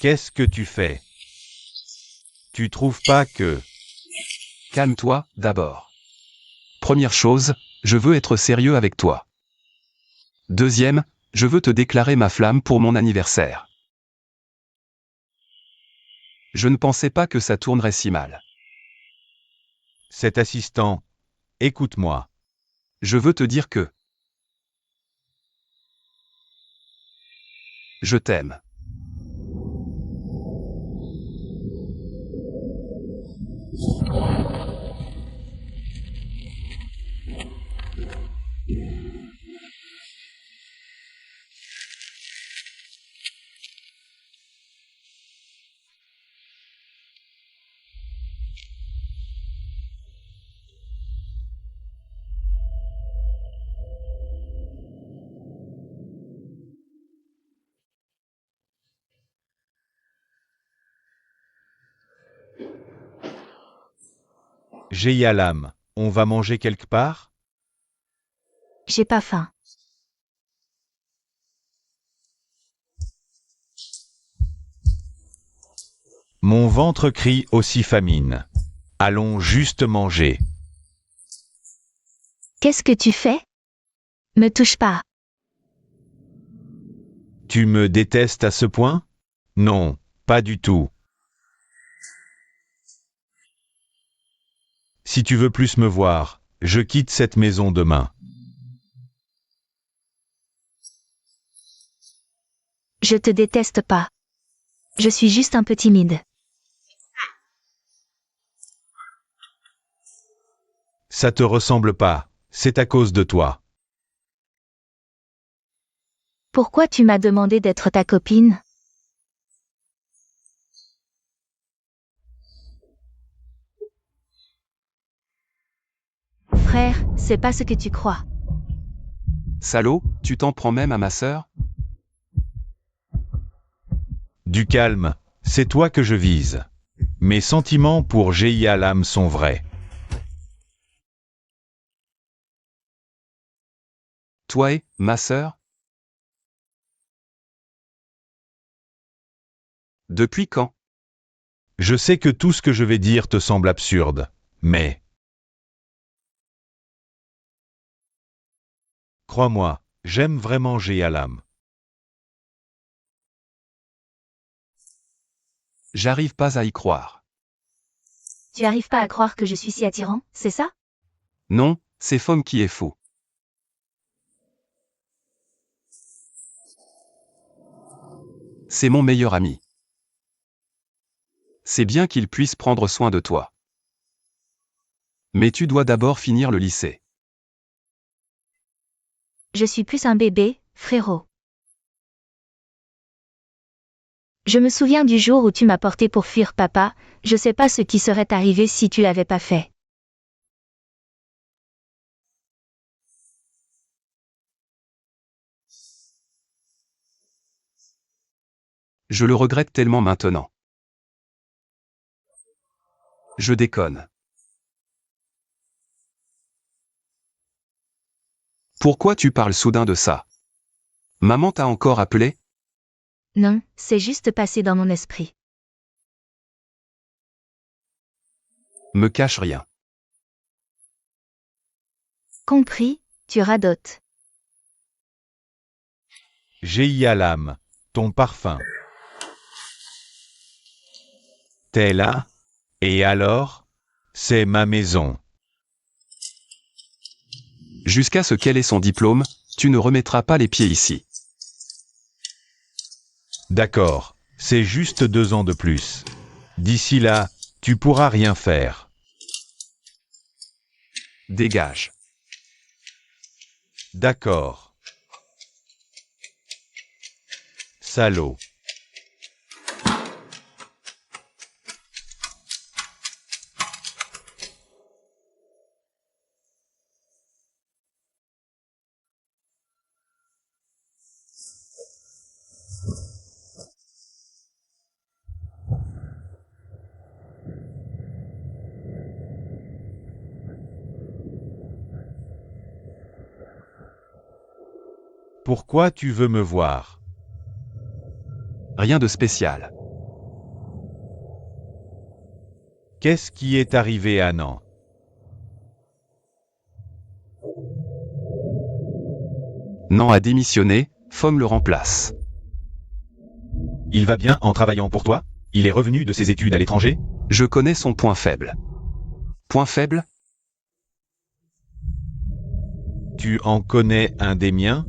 Qu'est-ce que tu fais? Tu trouves pas que... Calme-toi, d'abord. Première chose, je veux être sérieux avec toi. Deuxième, je veux te déclarer ma flamme pour mon anniversaire. Je ne pensais pas que ça tournerait si mal. Cet assistant, écoute-moi. Je veux te dire que... Je t'aime. Jeyalam, on va manger quelque part? J'ai pas faim. Mon ventre crie aussi famine. Allons juste manger. Qu'est-ce que tu fais? Me touche pas. Tu me détestes à ce point? Non, pas du tout. Si tu veux plus me voir, je quitte cette maison demain. Je te déteste pas. Je suis juste un peu timide. Ça te ressemble pas, c'est à cause de toi. Pourquoi tu m'as demandé d'être ta copine? Frère, c'est pas ce que tu crois. Salaud, tu t'en prends même à ma sœur? Du calme, c'est toi que je vise. Mes sentiments pour Jeyalam sont vrais. Toi et, ma sœur? Depuis quand? Je sais que tout ce que je vais dire te semble absurde, mais... Crois-moi, j'aime vraiment Jeyalam. J'arrive pas à y croire. Tu arrives pas à croire que je suis si attirant, c'est ça? Non, c'est Fom qui est faux. C'est mon meilleur ami. C'est bien qu'il puisse prendre soin de toi. Mais tu dois d'abord finir le lycée. Je suis plus un bébé, frérot. Je me souviens du jour où tu m'as porté pour fuir papa, je sais pas ce qui serait arrivé si tu l'avais pas fait. Je le regrette tellement maintenant. Je déconne. Pourquoi tu parles soudain de ça? Maman t'a encore appelé? Non, c'est juste passé dans mon esprit. Me cache rien. Compris, tu radotes. Jeyalam, ton parfum. T'es là? Et alors? C'est ma maison. Jusqu'à ce qu'elle ait son diplôme, tu ne remettras pas les pieds ici. D'accord, c'est juste 2 ans de plus. D'ici là, tu pourras rien faire. Dégage. D'accord. Salaud. Pourquoi tu veux me voir? Rien de spécial. Qu'est-ce qui est arrivé à Nan? Nan a démissionné, Fom le remplace. Il va bien en travaillant pour toi? Il est revenu de ses études à l'étranger? Je connais son point faible. Point faible? Tu en connais un des miens?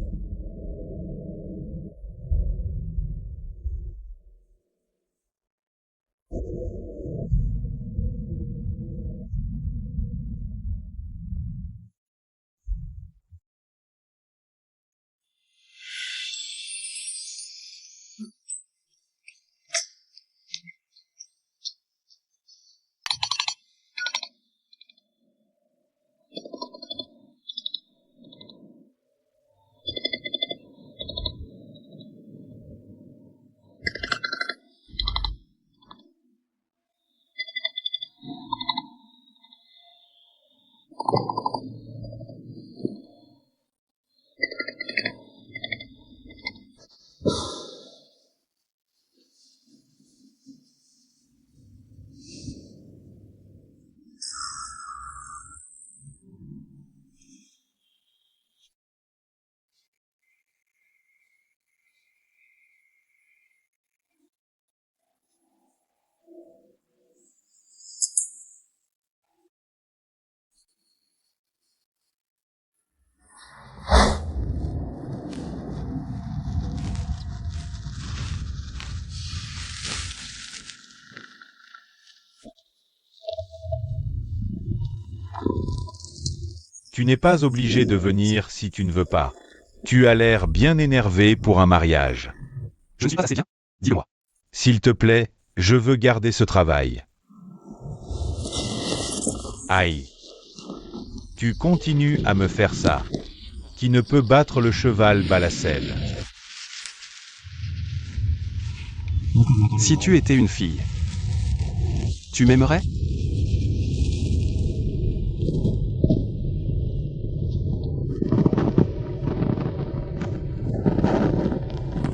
Tu n'es pas obligé de venir si tu ne veux pas. Tu as l'air bien énervé pour un mariage. Je ne suis pas assez bien? Dis-le-moi. S'il te plaît, je veux garder ce travail. Aïe. Tu continues à me faire ça. Qui ne peut battre le cheval bat la selle. Si tu étais une fille, tu m'aimerais?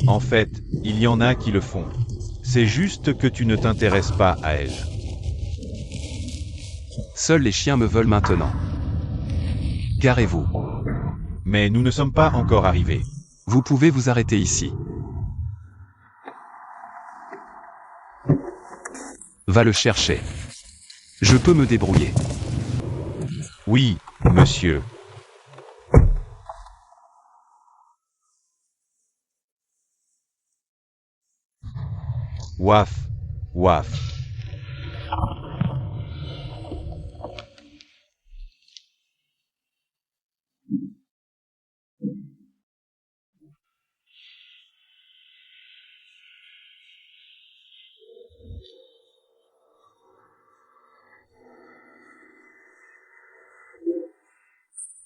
En fait, il y en a qui le font. C'est juste que tu ne t'intéresses pas à elle. Seuls les chiens me veulent maintenant. Garez-vous. Mais nous ne sommes pas encore arrivés. Vous pouvez vous arrêter ici. Va le chercher. Je peux me débrouiller. Oui, monsieur. Waf, waf.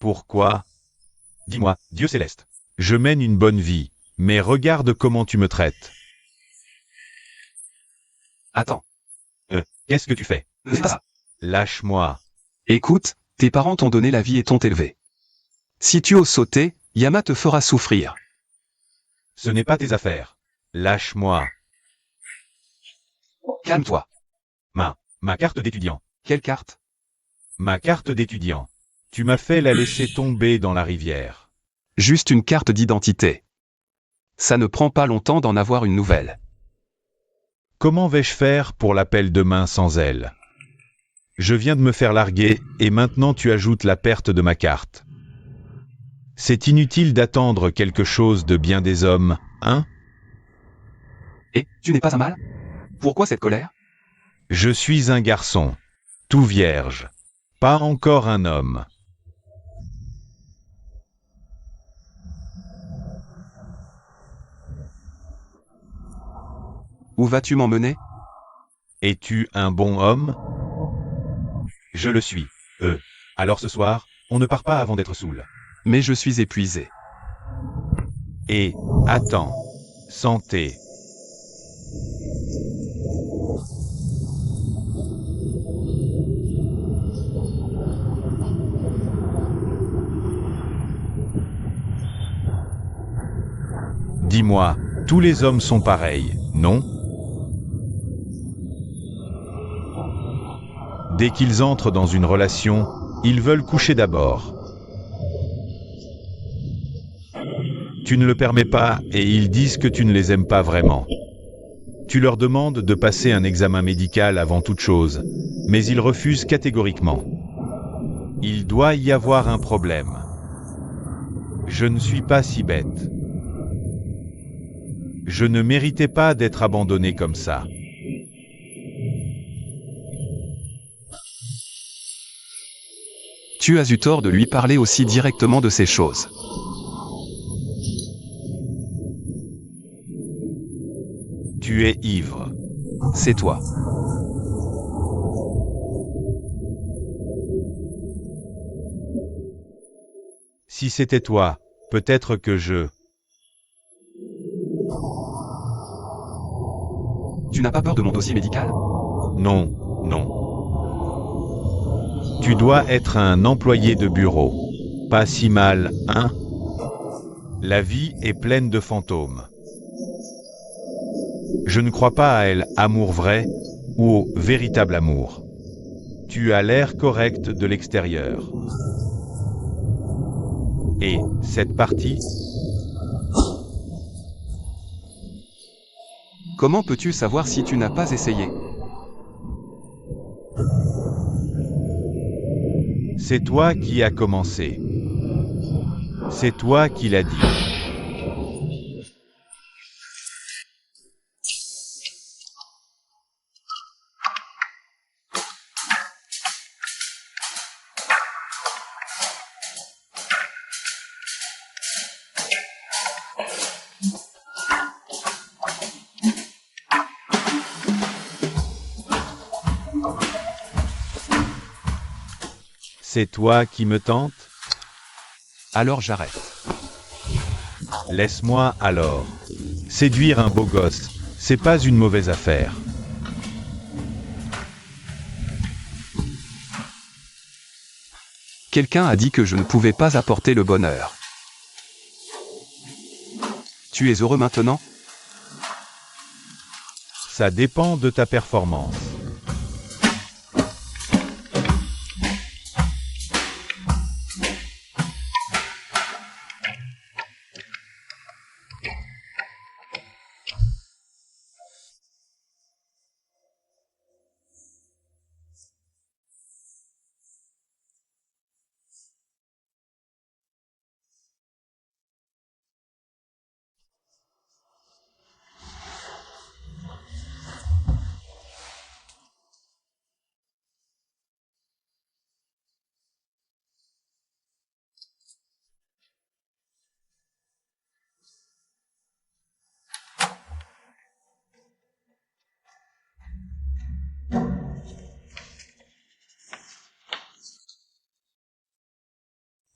Pourquoi? Dis-moi, Dieu céleste. Je mène une bonne vie, mais regarde comment tu me traites. Attends. Qu'est-ce que tu fais? Fais pas ça. Lâche-moi. Écoute, tes parents t'ont donné la vie et t'ont élevé. Si tu oses sauter, Yama te fera souffrir. Ce n'est pas tes affaires. Lâche-moi. Calme-toi. Ma carte d'étudiant. Quelle carte? Ma carte d'étudiant. Tu m'as fait la laisser tomber dans la rivière. Juste une carte d'identité. Ça ne prend pas longtemps d'en avoir une nouvelle. Comment vais-je faire pour l'appel demain sans elle? Je viens de me faire larguer, et maintenant tu ajoutes la perte de ma carte. C'est inutile d'attendre quelque chose de bien des hommes, hein? Et, tu n'es pas un mâle? Pourquoi cette colère? Je suis un garçon, tout vierge, pas encore un homme. Où vas-tu m'emmener? Es-tu un bon homme? Je le suis. Alors ce soir, on ne part pas avant d'être saoul. Mais je suis épuisé. Et, attends, santé. Dis-moi, tous les hommes sont pareils, non? Dès qu'ils entrent dans une relation, ils veulent coucher d'abord. Tu ne le permets pas et ils disent que tu ne les aimes pas vraiment. Tu leur demandes de passer un examen médical avant toute chose, mais ils refusent catégoriquement. Il doit y avoir un problème. Je ne suis pas si bête. Je ne méritais pas d'être abandonné comme ça. Tu as eu tort de lui parler aussi directement de ces choses. Tu es ivre. C'est toi. Si c'était toi, peut-être que je... Tu n'as pas peur de mon dossier médical? Non, non. Tu dois être un employé de bureau. Pas si mal, hein? La vie est pleine de fantômes. Je ne crois pas à elle, amour vrai, ou au véritable amour. Tu as l'air correct de l'extérieur. Et cette partie? Comment peux-tu savoir si tu n'as pas essayé? C'est toi qui as commencé. C'est toi qui l'as dit. C'est toi qui me tente? Alors j'arrête. Laisse-moi alors. Séduire un beau gosse, c'est pas une mauvaise affaire. Quelqu'un a dit que je ne pouvais pas apporter le bonheur. Tu es heureux maintenant? Ça dépend de ta performance.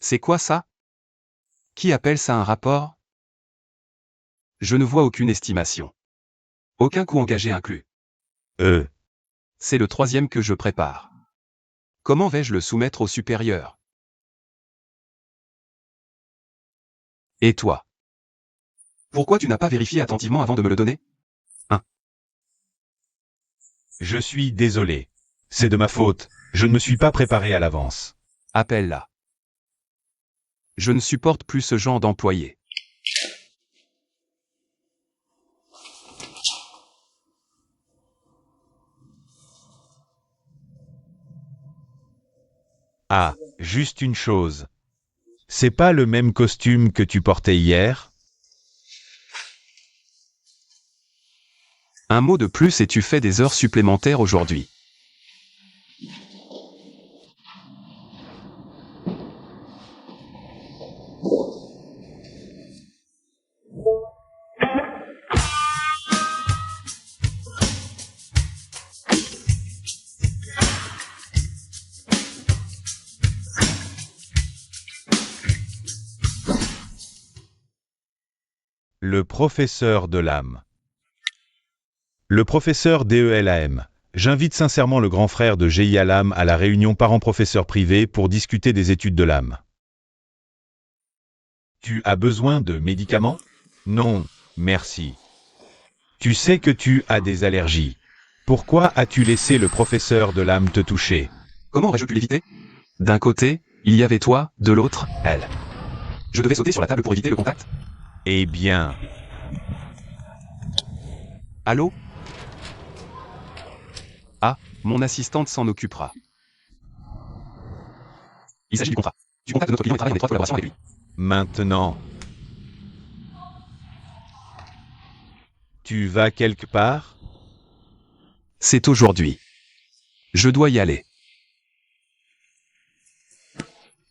C'est quoi ça? Qui appelle ça un rapport? Je ne vois aucune estimation. Aucun coût engagé inclus. C'est le 3e que je prépare. Comment vais-je le soumettre au supérieur? Et toi? Pourquoi tu n'as pas vérifié attentivement avant de me le donner? Je suis désolé. C'est de ma faute. Je ne me suis pas préparé à l'avance. Appelle-la. Je ne supporte plus ce genre d'employé. Ah, juste une chose. C'est pas le même costume que tu portais hier? Un mot de plus et tu fais des heures supplémentaires aujourd'hui. Le professeur de l'âme. Le professeur DELAM. J'invite sincèrement le grand frère de GIA l'âme à la réunion parents-professeurs privés pour discuter des études de l'âme. Tu as besoin de médicaments? Non, merci. Tu sais que tu as des allergies. Pourquoi as-tu laissé le professeur de l'âme te toucher? Comment aurais-je pu l'éviter? D'un côté, il y avait toi, de l'autre, elle. Je devais sauter sur la table pour éviter le contact. Eh bien... Allô? Ah, mon assistante s'en occupera. Il s'agit du contrat. Tu contactes notre client et travaille en étroite collaboration avec lui. Maintenant... Tu vas quelque part? C'est aujourd'hui. Je dois y aller.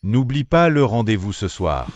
N'oublie pas le rendez-vous ce soir.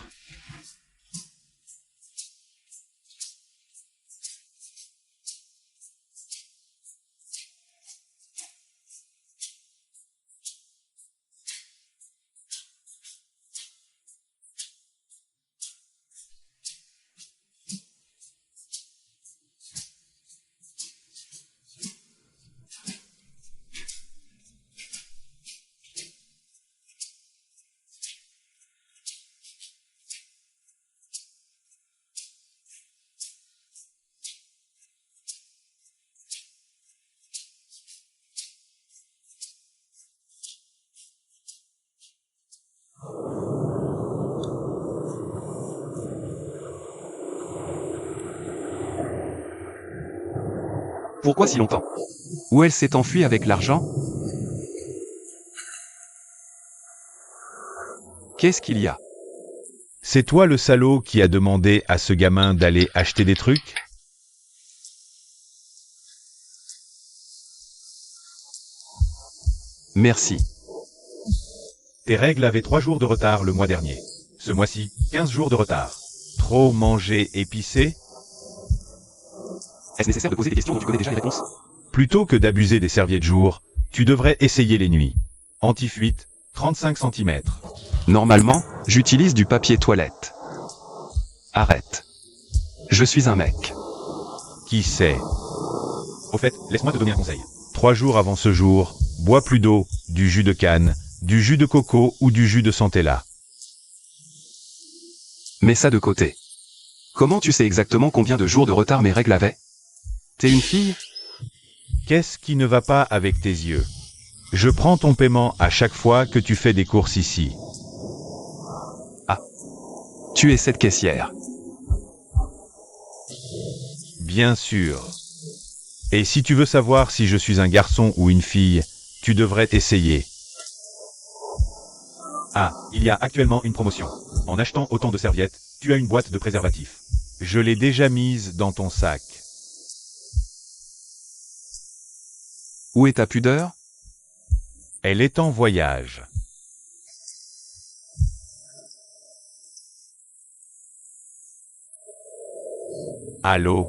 Pourquoi si longtemps? Où elle s'est enfuie avec l'argent? Qu'est-ce qu'il y a? C'est toi le salaud qui a demandé à ce gamin d'aller acheter des trucs? Merci. Tes règles avaient 3 jours de retard le mois dernier. Ce mois-ci, 15 jours de retard. Trop manger épicé? Est-ce nécessaire de poser des questions dont tu connais déjà les réponses? Plutôt que d'abuser des serviettes jour, tu devrais essayer les nuits. Anti-fuite, 35 cm. Normalement, j'utilise du papier toilette. Arrête. Je suis un mec. Qui sait? Au fait, laisse-moi te donner un conseil. 3 jours avant ce jour, bois plus d'eau, du jus de canne, du jus de coco ou du jus de centella. Mets ça de côté. Comment tu sais exactement combien de jours de retard mes règles avaient? T'es une fille? Qu'est-ce qui ne va pas avec tes yeux? Je prends ton paiement à chaque fois que tu fais des courses ici. Ah. Tu es cette caissière. Bien sûr. Et si tu veux savoir si je suis un garçon ou une fille, tu devrais essayer. Ah, il y a actuellement une promotion. En achetant autant de serviettes, tu as une boîte de préservatifs. Je l'ai déjà mise dans ton sac. Où est ta pudeur? Elle est en voyage. Allô?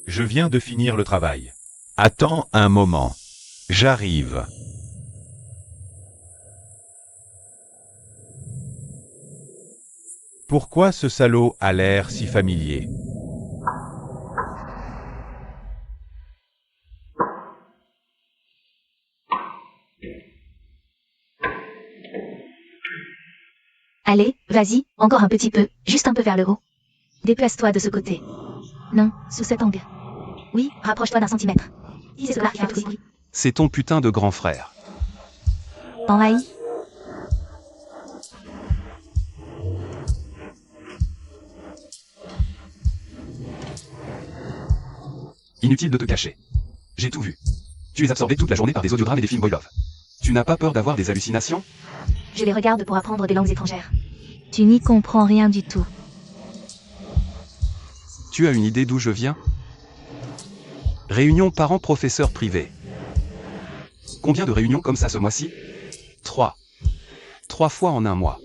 Je viens de finir le travail. Attends un moment. J'arrive. Pourquoi ce salaud a l'air si familier? Allez, vas-y, encore un petit peu, juste un peu vers le haut. Déplace-toi de ce côté. Non, sous cet angle. Oui, rapproche-toi d'un centimètre. C'est cela qui fait tout le bruit. C'est ton putain de grand frère. Envahi. Inutile de te cacher. J'ai tout vu. Tu es absorbé toute la journée par des audiogrammes et des films boy love. Tu n'as pas peur d'avoir des hallucinations? Je les regarde pour apprendre des langues étrangères. Tu n'y comprends rien du tout. Tu as une idée d'où je viens? Réunion parents-professeurs privés. Combien de réunions comme ça ce mois-ci? 3. 3 fois en un mois.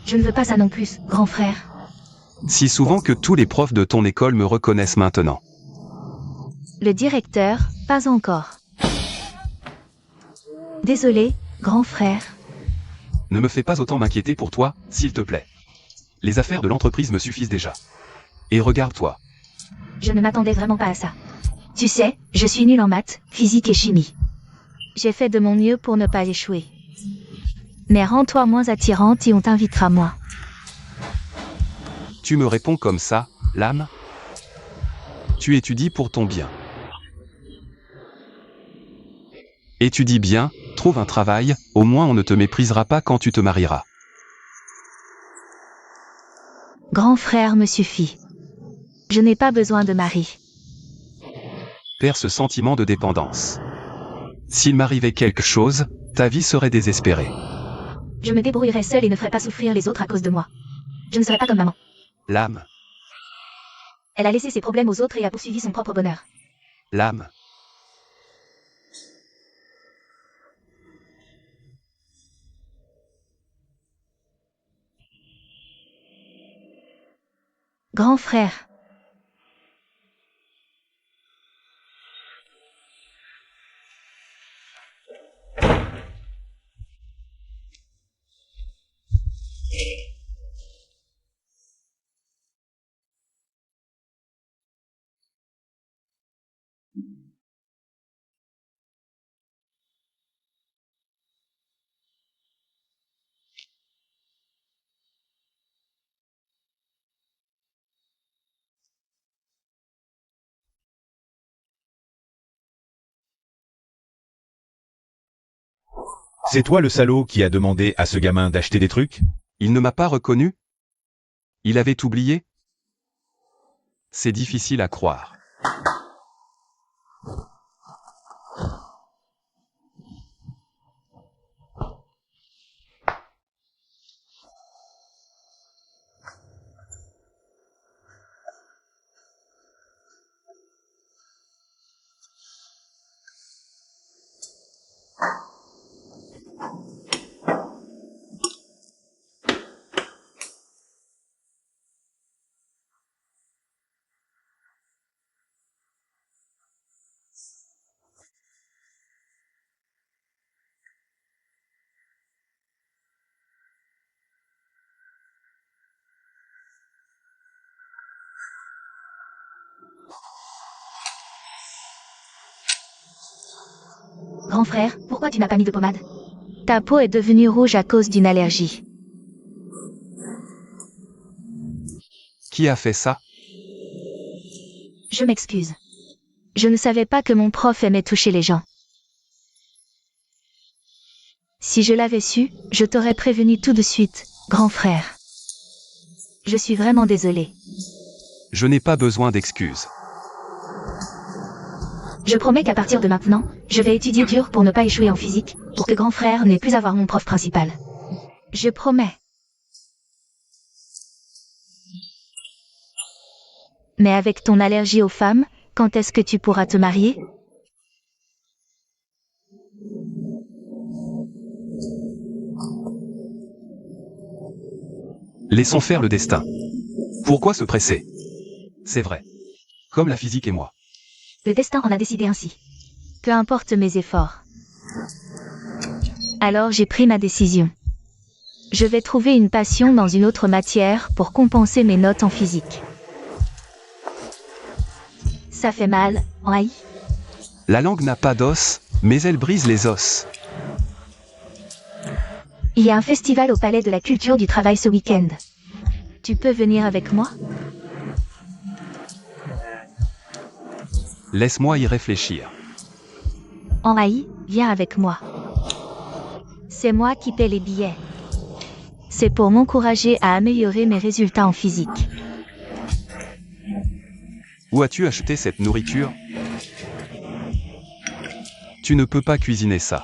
Je ne veux pas ça non plus, grand frère. Si souvent que tous les profs de ton école me reconnaissent maintenant. Le directeur, pas encore. Désolé, grand frère. Ne me fais pas autant m'inquiéter pour toi, s'il te plaît. Les affaires de l'entreprise me suffisent déjà. Et regarde-toi. Je ne m'attendais vraiment pas à ça. Tu sais, je suis nulle en maths, physique et chimie. J'ai fait de mon mieux pour ne pas échouer. Mais rends-toi moins attirante et on t'invitera moins. Tu me réponds comme ça, l'âme? Tu étudies pour ton bien. Étudie bien, trouve un travail, au moins on ne te méprisera pas quand tu te marieras. Grand frère me suffit. Je n'ai pas besoin de mari. Perds ce sentiment de dépendance. S'il m'arrivait quelque chose, ta vie serait désespérée. Je me débrouillerai seule et ne ferai pas souffrir les autres à cause de moi. Je ne serai pas comme maman. L'âme, Elle a laissé ses problèmes aux autres et a poursuivi son propre bonheur. l'âme. Grand frère. C'est toi le salaud qui a demandé à ce gamin d'acheter des trucs? Il ne m'a pas reconnu? Il avait oublié? C'est difficile à croire. Grand frère, pourquoi tu n'as pas mis de pommade? Ta peau est devenue rouge à cause d'une allergie. Qui a fait ça? Je m'excuse. Je ne savais pas que mon prof aimait toucher les gens. Si je l'avais su, je t'aurais prévenu tout de suite, grand frère. Je suis vraiment désolée. Je n'ai pas besoin d'excuses. Je promets qu'à partir de maintenant, je vais étudier dur pour ne pas échouer en physique, pour que grand frère n'ait plus à voir mon prof principal. Je promets. Mais avec ton allergie aux femmes, quand est-ce que tu pourras te marier? Laissons faire le destin. Pourquoi se presser? C'est vrai. Comme la physique et moi. Le destin en a décidé ainsi. Peu importe mes efforts. Alors j'ai pris ma décision. Je vais trouver une passion dans une autre matière pour compenser mes notes en physique. Ça fait mal, oui. La langue n'a pas d'os, mais elle brise les os. Il y a un festival au Palais de la Culture du Travail ce week-end. Tu peux venir avec moi? Laisse-moi y réfléchir. Henri, viens avec moi. C'est moi qui paie les billets. C'est pour m'encourager à améliorer mes résultats en physique. Où as-tu acheté cette nourriture? Tu ne peux pas cuisiner ça.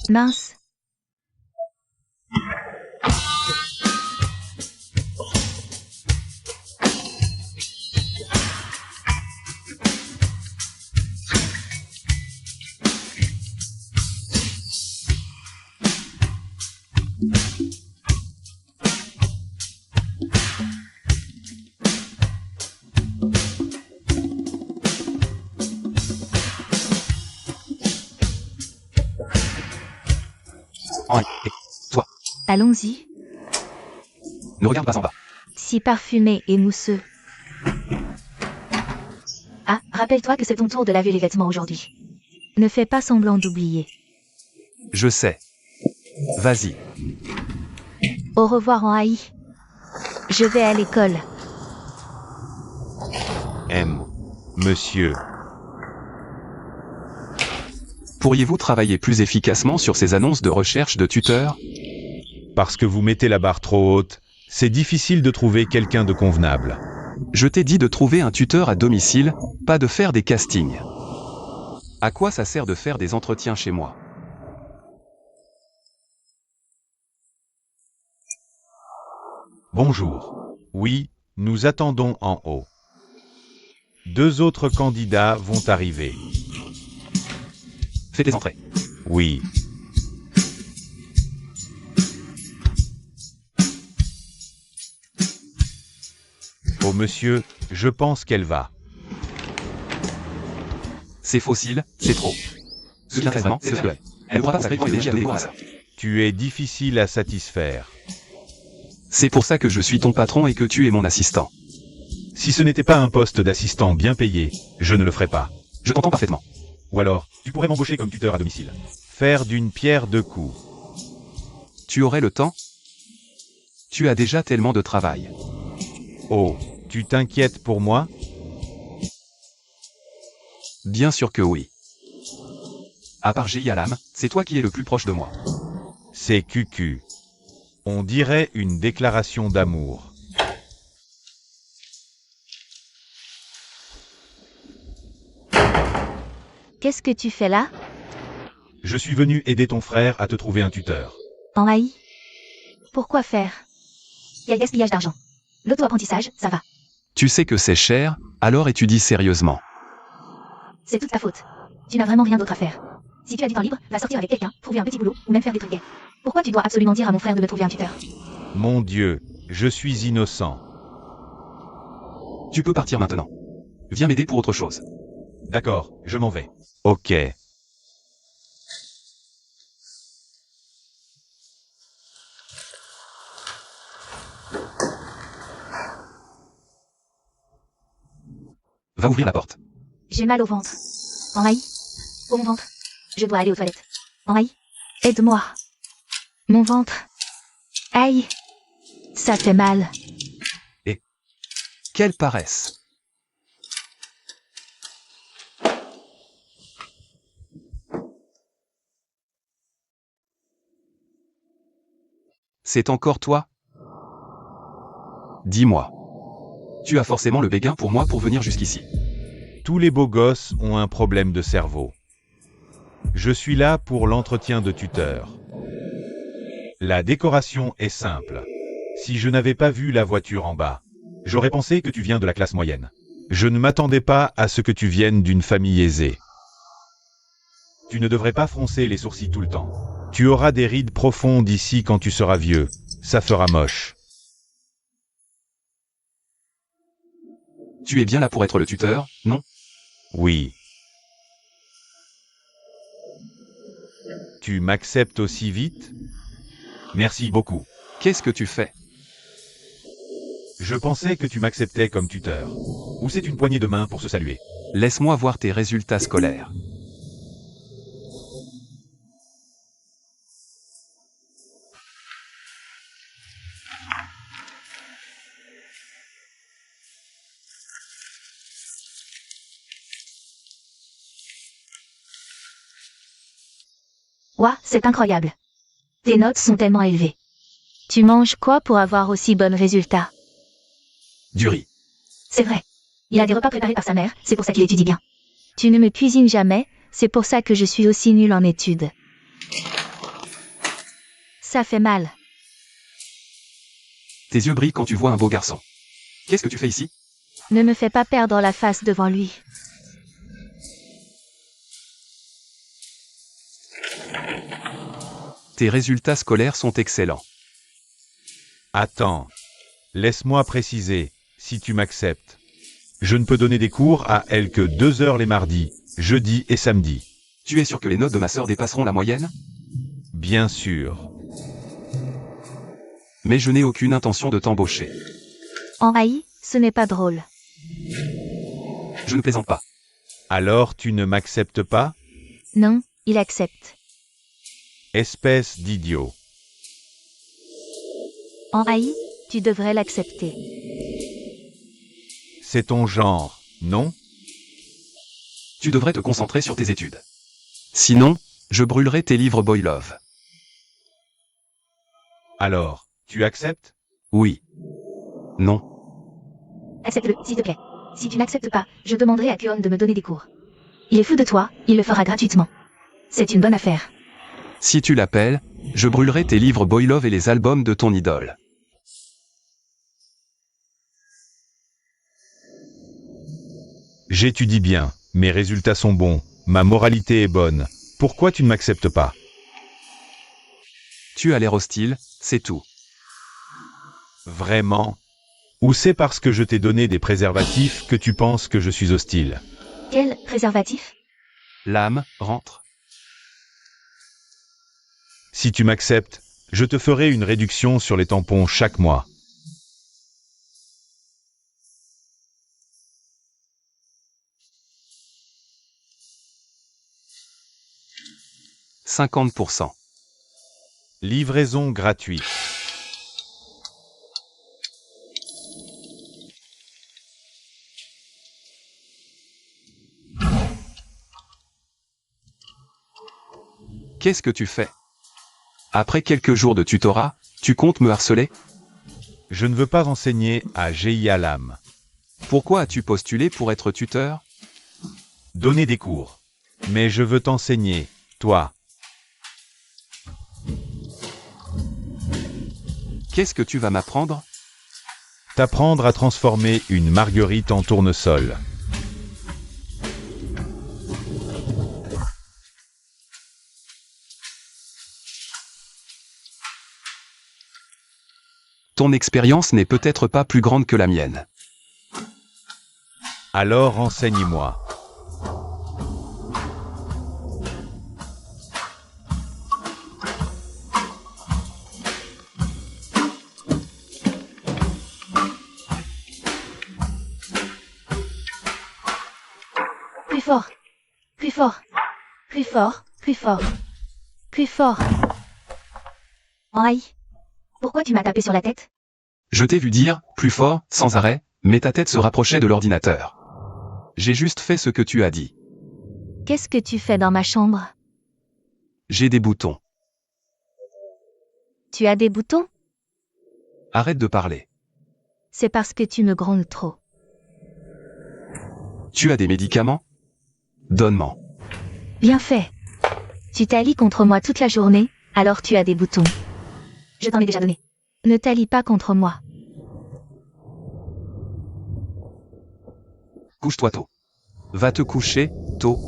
Mince. Toi. Allons-y. Ne regarde pas en bas. Si parfumé et mousseux. Ah, rappelle-toi que c'est ton tour de laver les vêtements aujourd'hui. Ne fais pas semblant d'oublier. Je sais. Vas-y. Au revoir en haï. Je vais à l'école. Monsieur. Pourriez-vous travailler plus efficacement sur ces annonces de recherche de tuteurs? Parce que vous mettez la barre trop haute, c'est difficile de trouver quelqu'un de convenable. Je t'ai dit de trouver un tuteur à domicile, pas de faire des castings. À quoi ça sert de faire des entretiens chez moi? Bonjour. Oui, nous attendons en haut. 2 autres candidats vont arriver. Fais tes entrées. Oui. Oh monsieur, je pense qu'elle va. C'est fossile, c'est trop. Ce qui intéresse vraiment, c'est que elle ne pourra pas s'appeler privilégiée à donner à ça. Tu es difficile à satisfaire. C'est pour ça que je suis ton patron et que tu es mon assistant. Si ce n'était pas un poste d'assistant bien payé, je ne le ferais pas. Je t'entends parfaitement. Ou alors, tu pourrais m'embaucher comme tuteur à domicile. Faire d'une pierre 2 coups. Tu aurais le temps? Tu as déjà tellement de travail. Oh, tu t'inquiètes pour moi? Bien sûr que oui. À part Yalam, c'est toi qui es le plus proche de moi. C'est cucu. On dirait une déclaration d'amour. Qu'est-ce que tu fais là? Je suis venu aider ton frère à te trouver un tuteur. En haï? Pourquoi faire? Il y a gaspillage d'argent. L'auto-apprentissage, ça va. Tu sais que c'est cher, alors étudie sérieusement. C'est toute ta faute. Tu n'as vraiment rien d'autre à faire. Si tu as du temps libre, va sortir avec quelqu'un, trouver un petit boulot, ou même faire des trucs gays. Pourquoi tu dois absolument dire à mon frère de me trouver un tuteur? Mon Dieu, je suis innocent. Tu peux partir maintenant. Viens m'aider pour autre chose. D'accord, je m'en vais. Ok. Va ouvrir la porte. J'ai mal au ventre. En haï? Pour mon ventre. Je dois aller aux toilettes. En haï? Aide-moi. Mon ventre. Aïe. Ça fait mal. Quelle paresse. C'est encore toi? Dis-moi. Tu as forcément le béguin pour moi pour venir jusqu'ici. Tous les beaux gosses ont un problème de cerveau. Je suis là pour l'entretien de tuteur. La décoration est simple. Si je n'avais pas vu la voiture en bas, J'aurais pensé que tu viens de la classe moyenne. je ne m'attendais pas à ce que tu viennes d'une famille aisée. Tu ne devrais pas froncer les sourcils tout le temps. Tu auras des rides profondes ici quand tu seras vieux. Ça fera moche. Tu es bien là pour être le tuteur, non? Oui. Tu m'acceptes aussi vite? Merci beaucoup. Qu'est-ce que tu fais? Je pensais que tu m'acceptais comme tuteur. Ou c'est une poignée de main pour se saluer. Laisse-moi voir tes résultats scolaires. Ouah, c'est incroyable. Tes notes sont tellement élevées. Tu manges quoi pour avoir aussi bons résultats? Du riz. C'est vrai. Il a des repas préparés par sa mère, c'est pour ça qu'il étudie bien. Tu ne me cuisines jamais, c'est pour ça que je suis aussi nulle en études. Ça fait mal. Tes yeux brillent quand tu vois un beau garçon. Qu'est-ce que tu fais ici? Ne me fais pas perdre la face devant lui. Tes résultats scolaires sont excellents. Attends. Laisse-moi préciser, si tu m'acceptes. Je ne peux donner des cours à elle que 2 heures les mardis, jeudis et samedis. Tu es sûr que les notes de ma sœur dépasseront la moyenne? Bien sûr. Mais je n'ai aucune intention de t'embaucher. Henri, ce n'est pas drôle. Je ne plaisante pas. Alors tu ne m'acceptes pas? Non, il accepte. Espèce d'idiot. Henri, tu devrais l'accepter. C'est ton genre, non? Tu devrais te concentrer sur tes études. Sinon, je brûlerai tes livres Boylov. Alors, tu acceptes? Oui. Non. Accepte-le, s'il te plaît. Si tu n'acceptes pas, je demanderai à Kuon de me donner des cours. Il est fou de toi, il le fera gratuitement. C'est une bonne affaire. Si tu l'appelles, je brûlerai tes livres Boylov et les albums de ton idole. J'étudie bien, mes résultats sont bons, ma moralité est bonne. Pourquoi tu ne m'acceptes pas? Tu as l'air hostile, c'est tout. Vraiment? Ou c'est parce que je t'ai donné des préservatifs que tu penses que je suis hostile? Quel préservatif? L'âme, rentre. Si tu m'acceptes, je te ferai une réduction sur les tampons chaque mois. « 50%. Livraison gratuite. Qu'est-ce que tu fais? Après quelques jours de tutorat, tu comptes me harceler? Je ne veux pas enseigner à GIA Lam. Pourquoi as-tu postulé pour être tuteur? Donner des cours. Mais je veux t'enseigner, toi. Qu'est-ce que tu vas m'apprendre? T'apprendre à transformer une marguerite en tournesol. Ton expérience n'est peut-être pas plus grande que la mienne. Alors enseigne-moi. Plus fort. Plus fort. Plus fort. Plus fort. Plus fort. Henri, pourquoi tu m'as tapé sur la tête? Je t'ai vu dire, plus fort, sans arrêt, mais ta tête se rapprochait de l'ordinateur. J'ai juste fait ce que tu as dit. Qu'est-ce que tu fais dans ma chambre? J'ai des boutons. Tu as des boutons? Arrête de parler. C'est parce que tu me grondes trop. Tu as des médicaments? Donne-m'en. Bien fait. Tu t'allies contre moi toute la journée, alors tu as des boutons. Je t'en ai déjà donné. Ne t'allie pas contre moi. Couche-toi tôt. Va te coucher, tôt.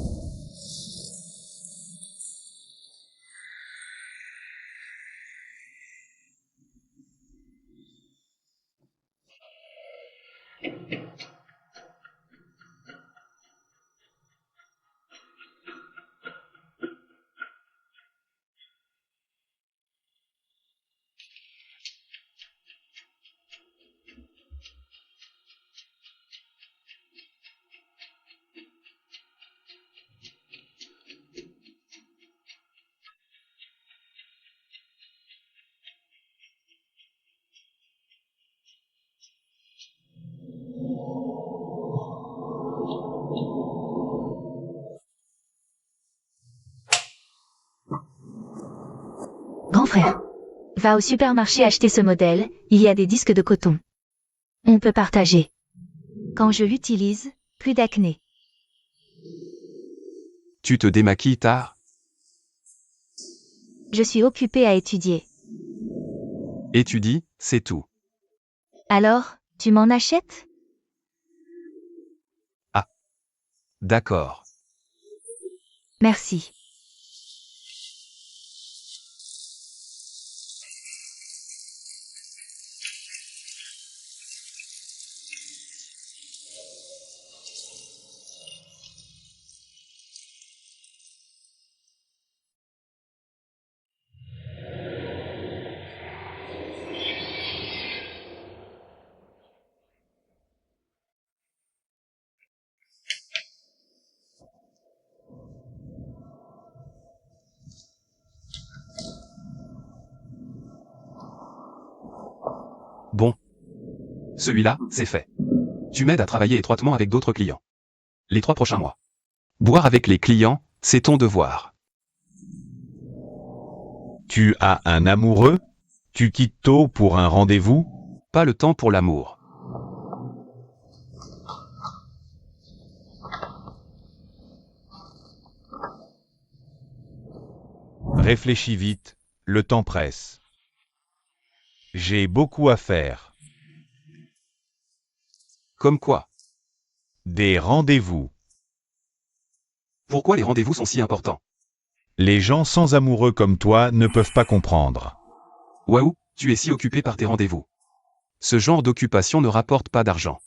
Grand frère. Va au supermarché acheter ce modèle, il y a des disques de coton. On peut partager. Quand je l'utilise, plus d'acné. Tu te démaquilles tard? Je suis occupée à étudier. Étudie, c'est tout. Alors, tu m'en achètes? D'accord. Merci. Celui-là, c'est fait. Tu m'aides à travailler étroitement avec d'autres clients. Les 3 prochains mois. Boire avec les clients, c'est ton devoir. Tu as un amoureux? Tu quittes tôt pour un rendez-vous? Pas le temps pour l'amour. Réfléchis vite, le temps presse. J'ai beaucoup à faire. Comme quoi? Des rendez-vous. Pourquoi les rendez-vous sont si importants? Les gens sans amoureux comme toi ne peuvent pas comprendre. Waouh, tu es si occupé par tes rendez-vous. Ce genre d'occupation ne rapporte pas d'argent.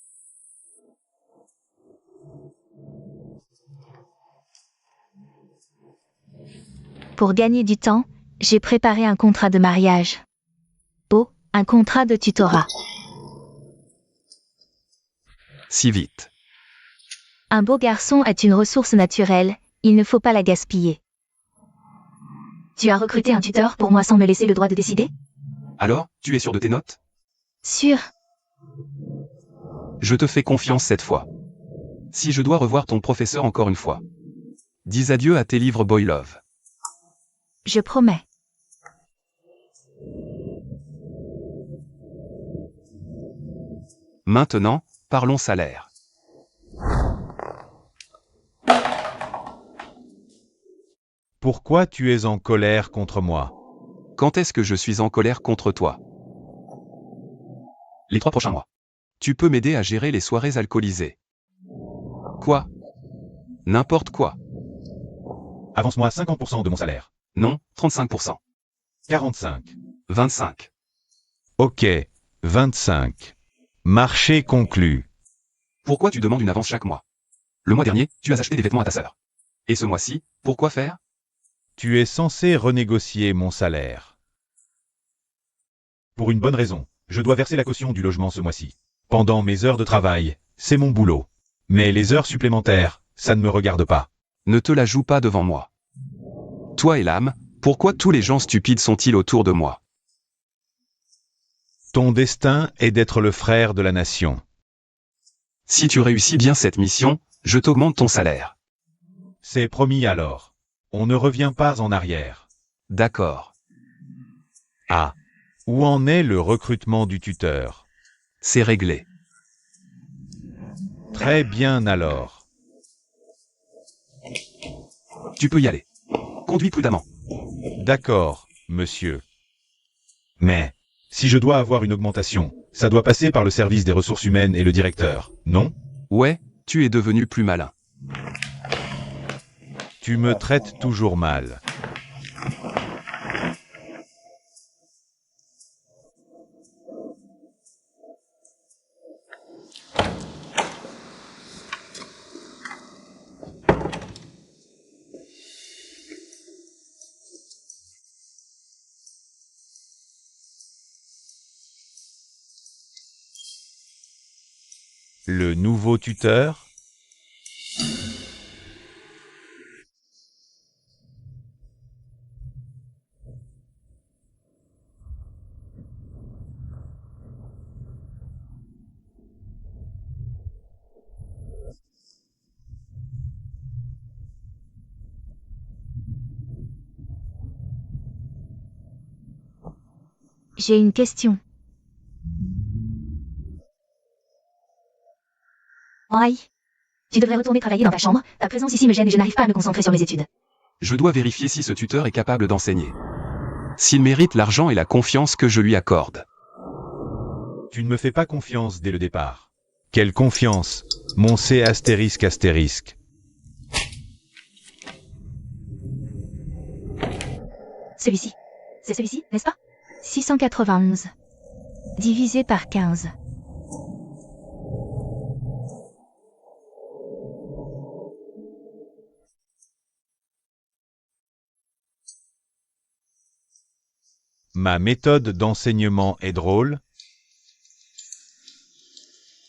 Pour gagner du temps, j'ai préparé un contrat de mariage. Oh, un contrat de tutorat. Si vite. Un beau garçon est une ressource naturelle, il ne faut pas la gaspiller. Tu as recruté un tuteur pour moi sans me laisser le droit de décider? Alors, tu es sûr de tes notes? Sûr. Je te fais confiance cette fois. Si je dois revoir ton professeur encore une fois. Dis adieu à tes livres Boy Love. Je promets. Maintenant, parlons salaire. Pourquoi tu es en colère contre moi? Quand est-ce que je suis en colère contre toi? Les 3 prochains mois. Tu peux m'aider à gérer les soirées alcoolisées. Quoi? N'importe quoi. Avance-moi 50% de mon salaire. Non, 35%. 45. 25. Ok, 25. Marché conclu. Pourquoi tu demandes une avance chaque mois? Le mois dernier, tu as acheté des vêtements à ta sœur. Et ce mois-ci, pourquoi faire? Tu es censé renégocier mon salaire. Pour une bonne raison. Je dois verser la caution du logement ce mois-ci. Pendant mes heures de travail, c'est mon boulot. Mais les heures supplémentaires, ça ne me regarde pas. Ne te la joue pas devant moi. Toi et l'âme, pourquoi tous les gens stupides sont-ils autour de moi? Ton destin est d'être le frère de la nation. Si tu réussis bien cette mission, je t'augmente ton salaire. C'est promis alors. On ne revient pas en arrière. D'accord. Ah. Où en est le recrutement du tuteur? C'est réglé. Très bien alors. Tu peux y aller. Conduis prudemment. D'accord, monsieur. Mais, si je dois avoir une augmentation, ça doit passer par le service des ressources humaines et le directeur, non? Ouais, tu es devenu plus malin. Tu me traites toujours mal. Le nouveau tuteur? J'ai une question. Aïe. Tu devrais retourner travailler dans ta chambre. Ta présence ici me gêne et je n'arrive pas à me concentrer sur mes études. Je dois vérifier si ce tuteur est capable d'enseigner. S'il mérite l'argent et la confiance que je lui accorde. Tu ne me fais pas confiance dès le départ. Quelle confiance, mon C astérisque astérisque. Celui-ci. C'est celui-ci, n'est-ce pas? 691. Divisé par 15. Ma méthode d'enseignement est drôle.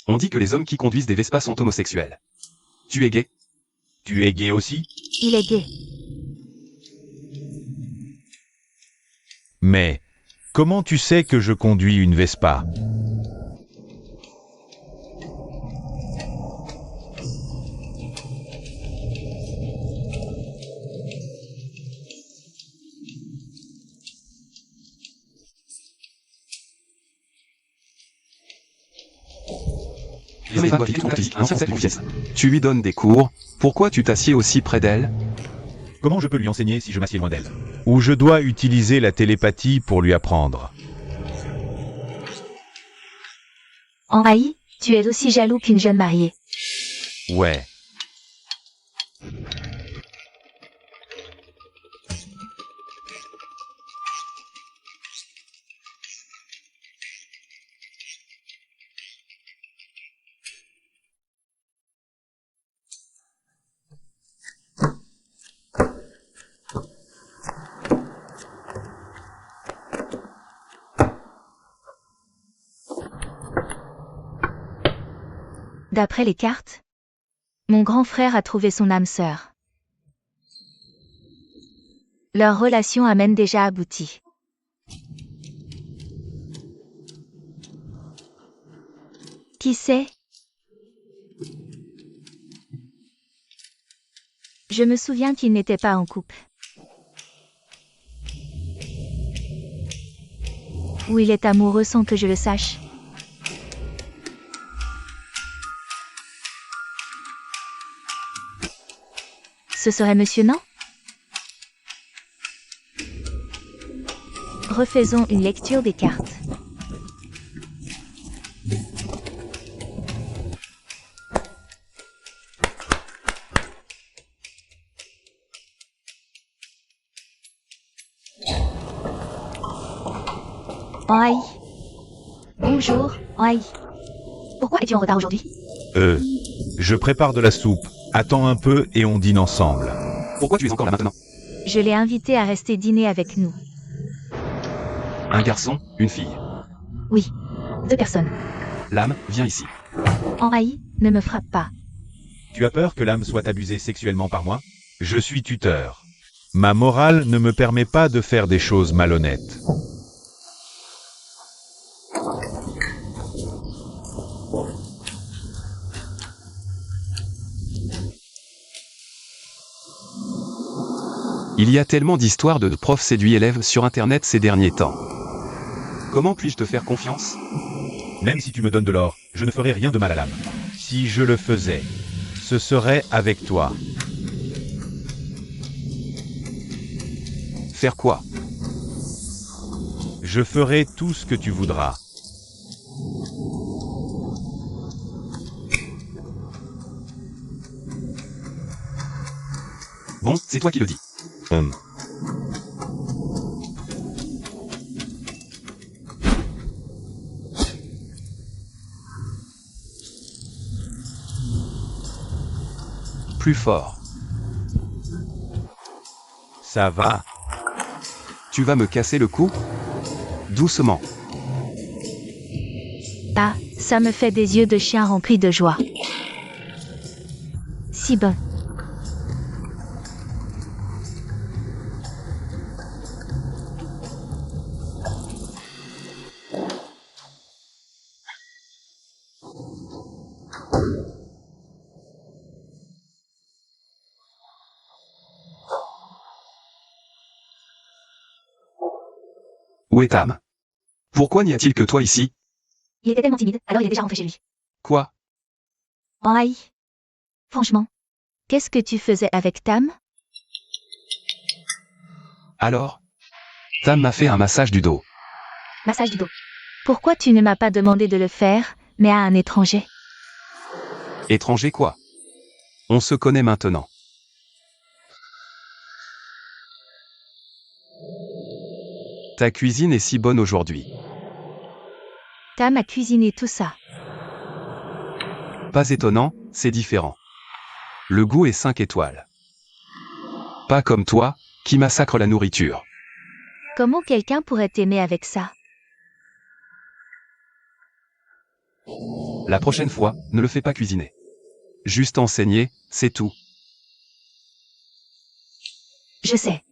On dit que les hommes qui conduisent des Vespa sont homosexuels. Tu es gay? Tu es gay aussi? Il est gay. Mais, comment tu sais que je conduis une Vespa? Tu lui donnes des cours, pourquoi tu t'assieds aussi près d'elle? Comment je peux lui enseigner si je m'assieds loin d'elle? Ou je dois utiliser la télépathie pour lui apprendre. Envahi, tu es aussi jaloux qu'une jeune mariée. Ouais. D'après les cartes, mon grand frère a trouvé son âme sœur. Leur relation a même déjà abouti. Qui sait? Je me souviens qu'ils n'étaient pas en couple. Ou il est amoureux sans que je le sache. Ce serait monsieur, non? Refaisons une lecture des cartes. Oi. Bonjour, Oi. Pourquoi es-tu en retard aujourd'hui? Je prépare de la soupe. Attends un peu et on dîne ensemble. Pourquoi tu es encore là maintenant? Je l'ai invité à rester dîner avec nous. Un garçon, une fille. Oui, 2 personnes. L'âme, viens ici. Oi, ne me frappe pas. Tu as peur que l'âme soit abusée sexuellement par moi? Je suis tuteur. Ma morale ne me permet pas de faire des choses malhonnêtes. Il y a tellement d'histoires de profs séduits élèves sur Internet ces derniers temps. Comment puis-je te faire confiance? Même si tu me donnes de l'or, je ne ferai rien de mal à l'âme. Si je le faisais, ce serait avec toi. Faire quoi? Je ferai tout ce que tu voudras. Bon, c'est toi qui le dis. Plus fort. Ça va. Tu vas me casser le cou? Doucement. Ah, ça me fait des yeux de chien remplis de joie. Si bon. Où est Tam? Pourquoi n'y a-t-il que toi ici? Il était tellement timide, alors il est déjà rentré chez lui. Quoi? Oi. Franchement, qu'est-ce que tu faisais avec Tam? Alors? Tam m'a fait un massage du dos. Massage du dos. Pourquoi tu ne m'as pas demandé de le faire, mais à un étranger? Étranger quoi? On se connaît maintenant. Ta cuisine est si bonne aujourd'hui. Tam a cuisiné tout ça. Pas étonnant, c'est différent. Le goût est 5 étoiles. Pas comme toi, qui massacre la nourriture. Comment quelqu'un pourrait t'aimer avec ça? La prochaine fois, ne le fais pas cuisiner. Juste enseigner, c'est tout. Je sais.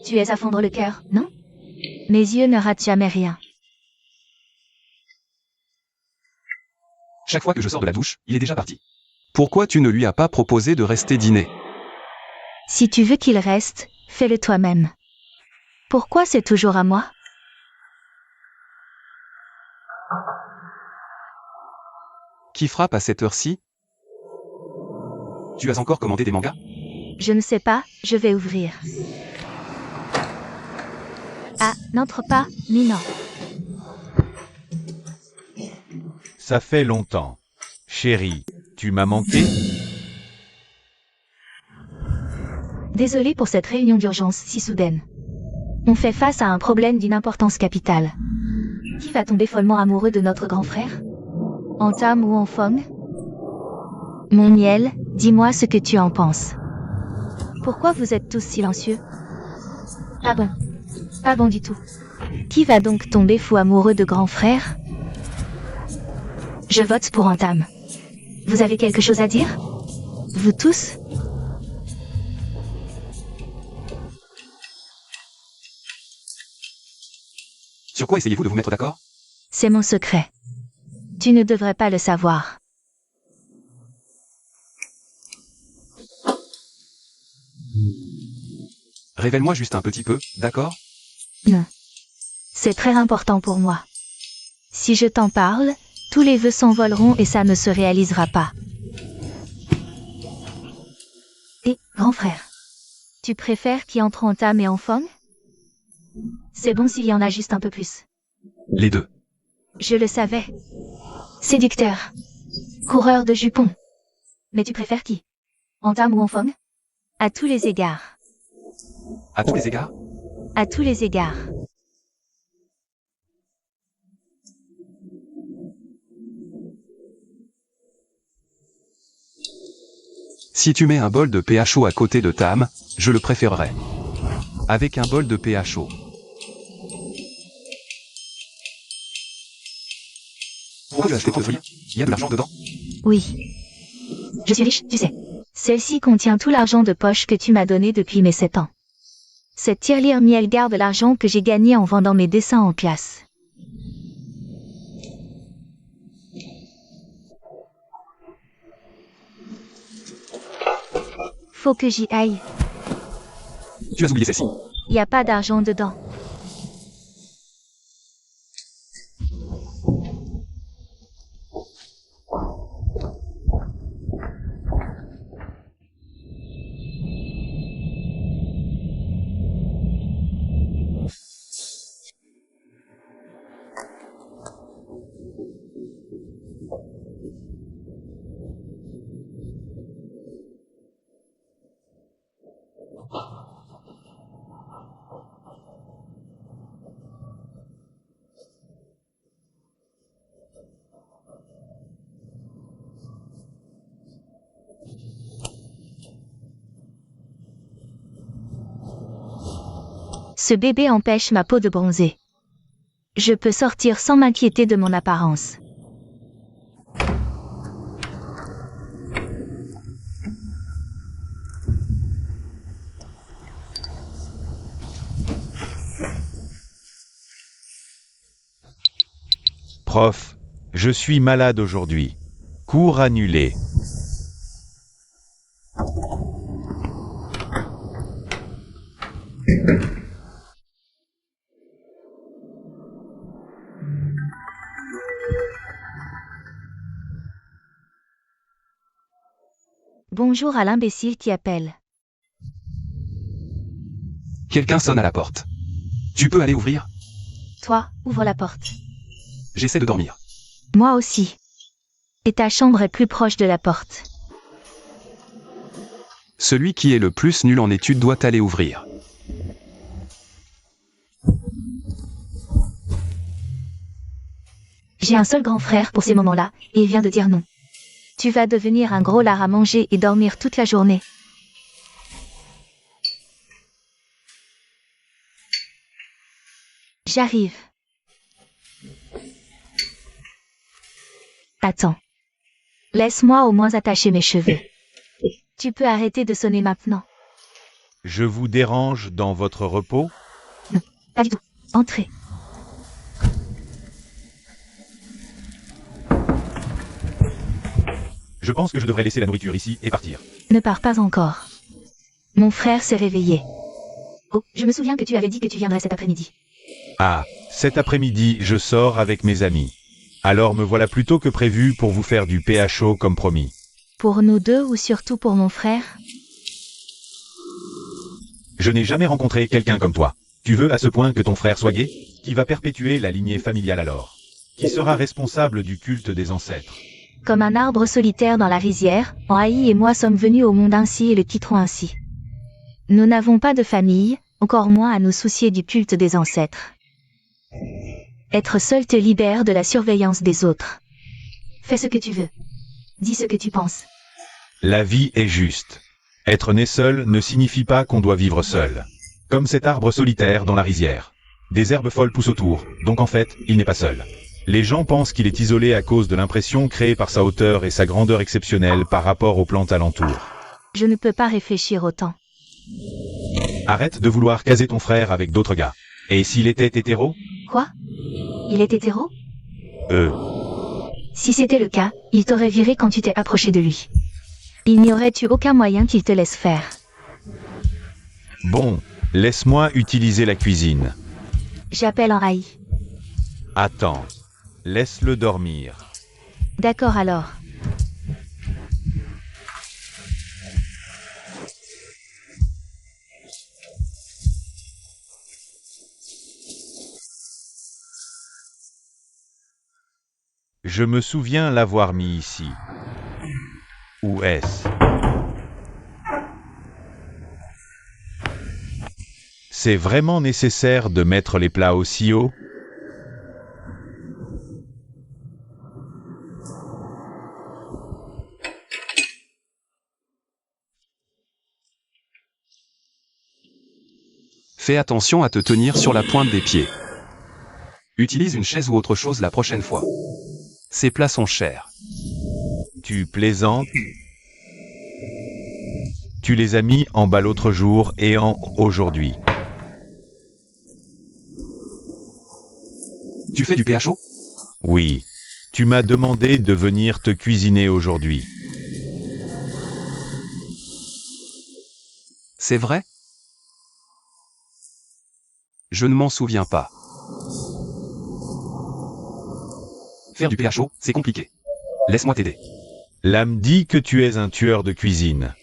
Tu es à fondre le cœur, non? Mes yeux ne ratent jamais rien. Chaque fois que je sors de la douche, il est déjà parti. Pourquoi tu ne lui as pas proposé de rester dîner? Si tu veux qu'il reste, fais-le toi-même. Pourquoi c'est toujours à moi? Qui frappe à cette heure-ci? Tu as encore commandé des mangas? Je ne sais pas, je vais ouvrir. Ah, n'entre pas, Minan. Ça fait longtemps. Chérie, tu m'as manqué? Désolé pour cette réunion d'urgence si soudaine. On fait face à un problème d'une importance capitale. Qui va tomber follement amoureux de notre grand frère? En Tam ou en Fong? Mon miel, dis-moi ce que tu en penses. Pourquoi vous êtes tous silencieux? Ah bon? Pas bon du tout. Qui va donc tomber fou amoureux de grand frère? Je vote pour Antam. Vous avez quelque chose à dire? Vous tous? Sur quoi essayez-vous de vous mettre d'accord? C'est mon secret. Tu ne devrais pas le savoir. Révèle-moi juste un petit peu, d'accord? Non. C'est très important pour moi. Si je t'en parle, tous les vœux s'envoleront et ça ne se réalisera pas. Et, grand frère, tu préfères qui entre en Tam et en Fong? C'est bon s'il y en a juste un peu plus. Les deux. Je le savais. Séducteur. Coureur de jupons. Mais tu préfères qui? En Tam ou en Fong? À tous les égards. À tous les égards? À tous les égards. Si tu mets un bol de PHO à côté de Tam, je le préférerais. Avec un bol de PHO. Pourquoi tu as acheté trop de feuilles? Il y a de l'argent dedans? Oui. Je suis riche, tu sais. Celle-ci contient tout l'argent de poche que tu m'as donné depuis mes 7 ans. Cette tirelire miel garde l'argent que j'ai gagné en vendant mes dessins en classe. Faut que j'y aille. Tu as oublié celle-ci. Y a pas d'argent dedans. Ce bébé empêche ma peau de bronzer. Je peux sortir sans m'inquiéter de mon apparence. Prof, je suis malade aujourd'hui. Cours annulé. Bonjour à l'imbécile qui appelle. Quelqu'un sonne à la porte. Tu peux aller ouvrir? Toi, ouvre la porte. J'essaie de dormir. Moi aussi. Et ta chambre est plus proche de la porte. Celui qui est le plus nul en études doit aller ouvrir. J'ai un seul grand frère pour ces moments-là, et il vient de dire non. Tu vas devenir un gros lard à manger et dormir toute la journée. J'arrive. Attends. Laisse-moi au moins attacher mes cheveux. Tu peux arrêter de sonner maintenant. Je vous dérange dans votre repos? Non, pas du tout. Entrez. Je pense que je devrais laisser la nourriture ici et partir. Ne pars pas encore. Mon frère s'est réveillé. Oh, je me souviens que tu avais dit que tu viendrais cet après-midi. Ah, cet après-midi, je sors avec mes amis. Alors me voilà plus tôt que prévu pour vous faire du PHO comme promis. Pour nous deux ou surtout pour mon frère? Je n'ai jamais rencontré quelqu'un comme toi. Tu veux à ce point que ton frère soit gay? Qui va perpétuer la lignée familiale alors? Qui sera responsable du culte des ancêtres? Comme un arbre solitaire dans la rizière, Henri et moi sommes venus au monde ainsi et le quitterons ainsi. Nous n'avons pas de famille, encore moins à nous soucier du culte des ancêtres. Être seul te libère de la surveillance des autres. Fais ce que tu veux. Dis ce que tu penses. La vie est juste. Être né seul ne signifie pas qu'on doit vivre seul. Comme cet arbre solitaire dans la rizière. Des herbes folles poussent autour, donc en fait, il n'est pas seul. Les gens pensent qu'il est isolé à cause de l'impression créée par sa hauteur et sa grandeur exceptionnelle par rapport aux plantes alentours. Je ne peux pas réfléchir autant. Arrête de vouloir caser ton frère avec d'autres gars. Et s'il était hétéro? Quoi? Il est hétéro? Si c'était le cas, il t'aurait viré quand tu t'es approché de lui. Il n'y aurait eu aucun moyen qu'il te laisse faire. Bon, laisse-moi utiliser la cuisine. J'appelle Henri. Attends, laisse-le dormir. D'accord alors. Je me souviens l'avoir mis ici. Où est-ce? C'est vraiment nécessaire de mettre les plats aussi haut? Fais attention à te tenir sur la pointe des pieds. Utilise une chaise ou autre chose la prochaine fois. Ces plats sont chers. Tu plaisantes? Tu les as mis en bas l'autre jour et en aujourd'hui. Tu fais du PHO? Oui. Tu m'as demandé de venir te cuisiner aujourd'hui. C'est vrai? Je ne m'en souviens pas. Faire du PHO, c'est compliqué. Laisse-moi t'aider. L'âme dit que tu es un tueur de cuisine.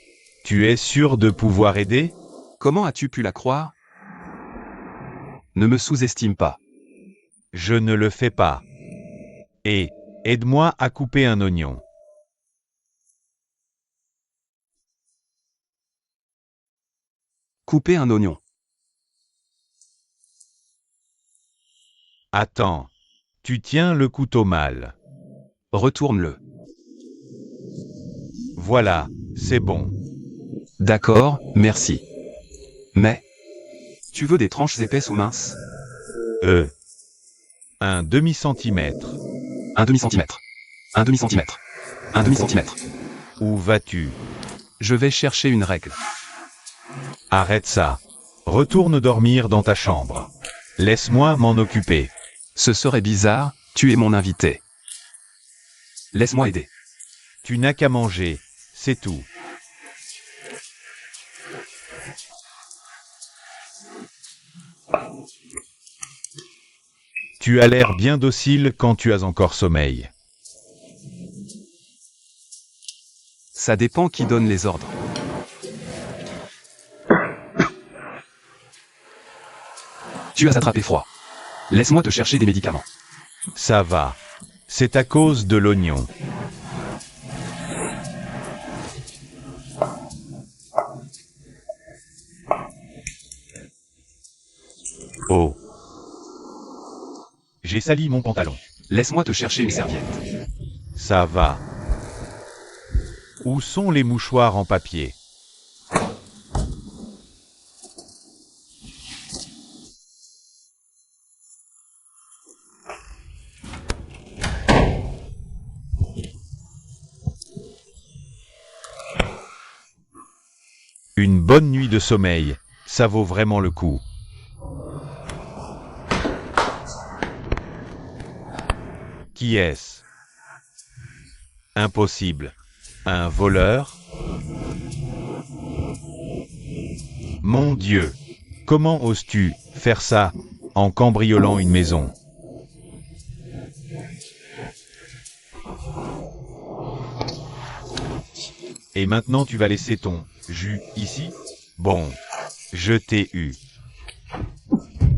Tu es sûr de pouvoir aider? Comment as-tu pu la croire? Ne me sous-estime pas. Je ne le fais pas. Et, aide-moi à couper un oignon. Couper un oignon. Attends. Tu tiens le couteau mal. Retourne-le. Voilà, c'est bon. D'accord, merci. Mais... Tu veux des tranches épaisses ou minces? Un demi-centimètre. Un demi-centimètre. Un demi-centimètre. Un demi-centimètre. Où vas-tu? Je vais chercher une règle. Arrête ça. Retourne dormir dans ta chambre. Laisse-moi m'en occuper. Ce serait bizarre, tu es mon invité. Laisse-moi aider. Tu n'as qu'à manger, c'est tout. Tu as l'air bien docile quand tu as encore sommeil. Ça dépend qui donne les ordres. Tu as attrapé froid. Laisse-moi te chercher des médicaments. Ça va. C'est à cause de l'oignon. Oh. J'ai sali mon pantalon. Laisse-moi te chercher une serviette. Ça va. Où sont les mouchoirs en papier? Une bonne nuit de sommeil, ça vaut vraiment le coup. Qui est-ce? Impossible. Un voleur? Mon Dieu! Comment oses-tu faire ça en cambriolant une maison? Et maintenant tu vas laisser ton jus ici? Bon, je t'ai eu.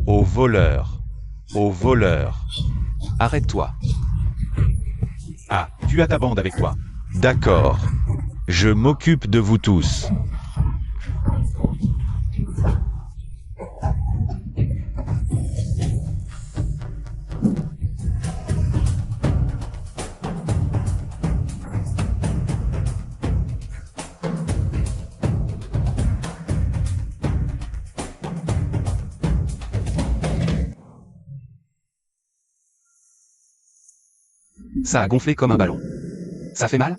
Au voleur. Au voleur. Arrête-toi. Ah, tu as ta bande avec toi. D'accord. Je m'occupe de vous tous. Ça a gonflé comme un ballon. Ça fait mal?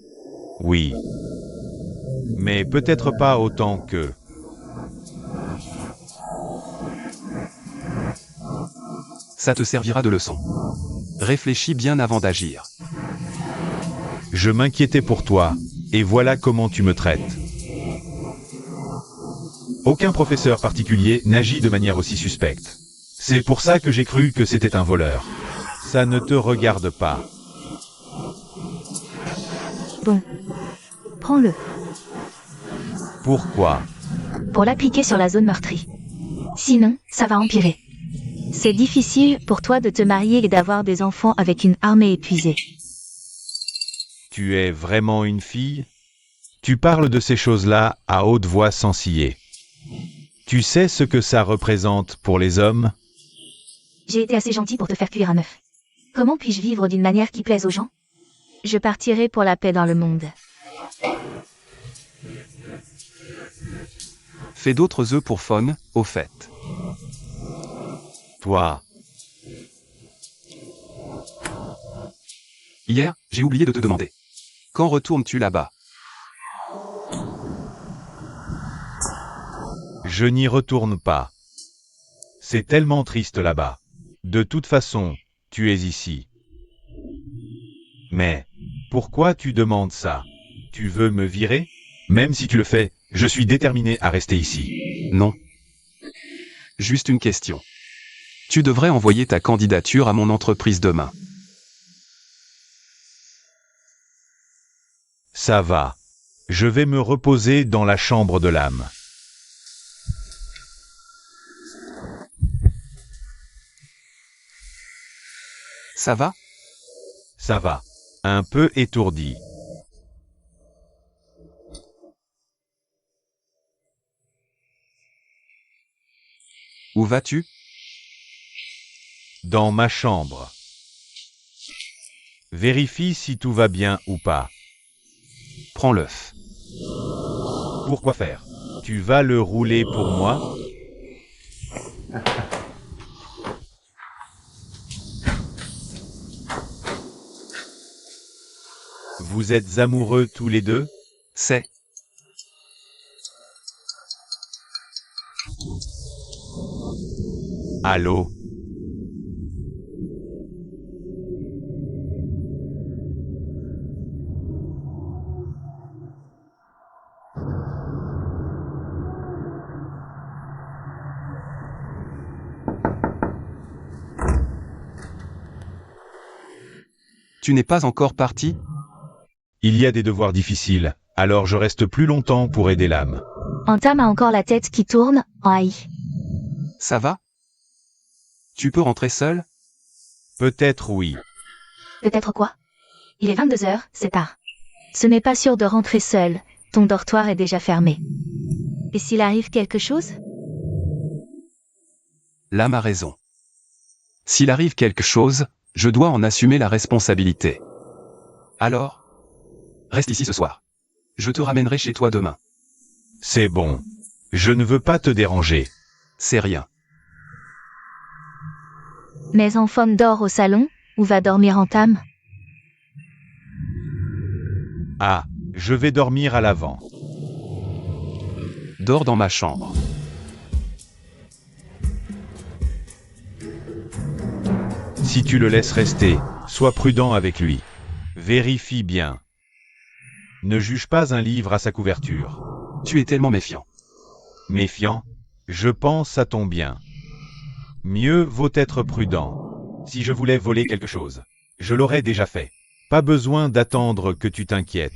Oui. Mais peut-être pas autant que... Ça te servira de leçon. Réfléchis bien avant d'agir. Je m'inquiétais pour toi, et voilà comment tu me traites. Aucun professeur particulier n'agit de manière aussi suspecte. C'est pour ça que j'ai cru que c'était un voleur. Ça ne te regarde pas. Bon. Prends-le. Pourquoi? Pour l'appliquer sur la zone meurtrie. Sinon, ça va empirer. C'est difficile pour toi de te marier et d'avoir des enfants avec une armée épuisée. Tu es vraiment une fille? Tu parles de ces choses-là à haute voix sans ciller. Tu sais ce que ça représente pour les hommes? J'ai été assez gentil pour te faire cuire un œuf. Comment puis-je vivre d'une manière qui plaise aux gens? Je partirai pour la paix dans le monde. Fais d'autres œufs pour Faune, au fait. Toi, Hier, j'ai oublié de te demander. Quand retournes-tu là-bas? je n'y retourne pas. C'est tellement triste là-bas. De toute façon, tu es ici. Mais, pourquoi tu demandes ça? Tu veux me virer? Même si tu le fais, je suis déterminé à rester ici. Non. Juste une question. Tu devrais envoyer ta candidature à mon entreprise demain. Ça va. Je vais me reposer dans la chambre de l'âme. Ça va? Ça va. Un peu étourdi. Où vas-tu? Dans ma chambre. Vérifie si tout va bien ou pas. Prends l'œuf. Pourquoi faire? Tu vas le rouler pour moi? Vous êtes amoureux tous les deux? C'est. Allô? Tu n'es pas encore parti? Il y a des devoirs difficiles, alors je reste plus longtemps pour aider l'âme. Antam a encore la tête qui tourne. Aïe. Ça va? Tu peux rentrer seul? Peut-être oui. Peut-être quoi? Il est 22 heures, c'est tard. Ce n'est pas sûr de rentrer seul. Ton dortoir est déjà fermé. Et s'il arrive quelque chose? L'âme a raison. S'il arrive quelque chose, je dois en assumer la responsabilité. Alors? Reste ici ce soir. Je te ramènerai chez toi demain. C'est bon. Je ne veux pas te déranger. C'est rien. Mais enfant dort au salon, ou va dormir Antam? Ah, je vais dormir à l'avant. Dors dans ma chambre. Si tu le laisses rester, sois prudent avec lui. Vérifie bien. Ne juge pas un livre à sa couverture. Tu es tellement méfiant. Méfiant? Je pense à ton bien. Mieux vaut être prudent. Si je voulais voler quelque chose, je l'aurais déjà fait. Pas besoin d'attendre que tu t'inquiètes.